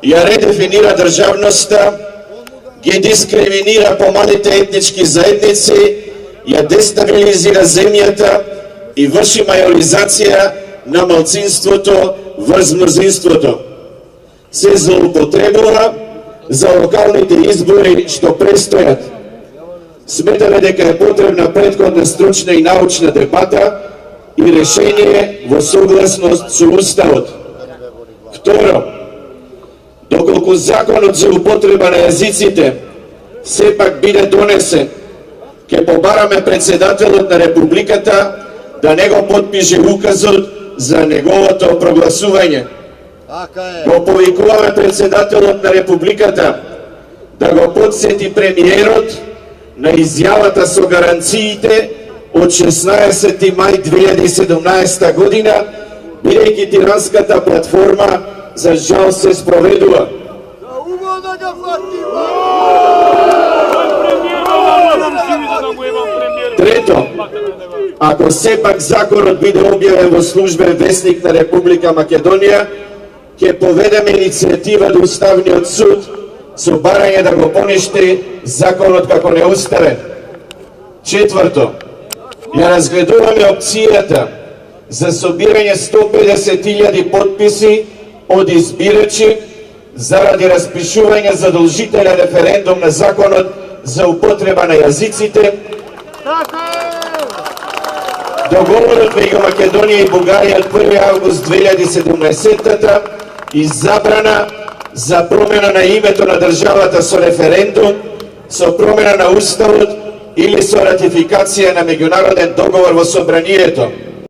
ја редефинира државноста, ги дискриминира помалите етнички заедници, ја дестабилизира земјата и врши мајоризација на малцинството врз мнозинството. Се злоупотребува за локалните избори што престојат. Сметаме дека е потребна претходна стручна и научна дебата и решение во согласност со Уставот. Второ, доколку законот за употреба на јазиците сепак биде донесен, ќе побараме председателот на Републиката да не го потпише указот за неговото прогласување. Го повикуваме председателот на Републиката да го подсети премиерот на изјавата со гаранциите од 16 мај 2017 година, бидејќи Тиранската платформа за жал се спроведува. Трето, ако сепак законот биде објавен во службен весник на Република Македонија, ќе поведеме иницијатива до Уставниот суд со барање да го поништи законот како неуставен. Четврто, ја разгледуваме опцијата за собирање 150.000 подписи од избирачи заради распишување задолжителен референдум на законот за употреба на јазиците. Договорот меѓу Македонија и Бугарија од 1 август 2017 и забрана за промена на името на државата со референдум, со промена на Уставот или со ратификација на меѓународен договор во Собранието.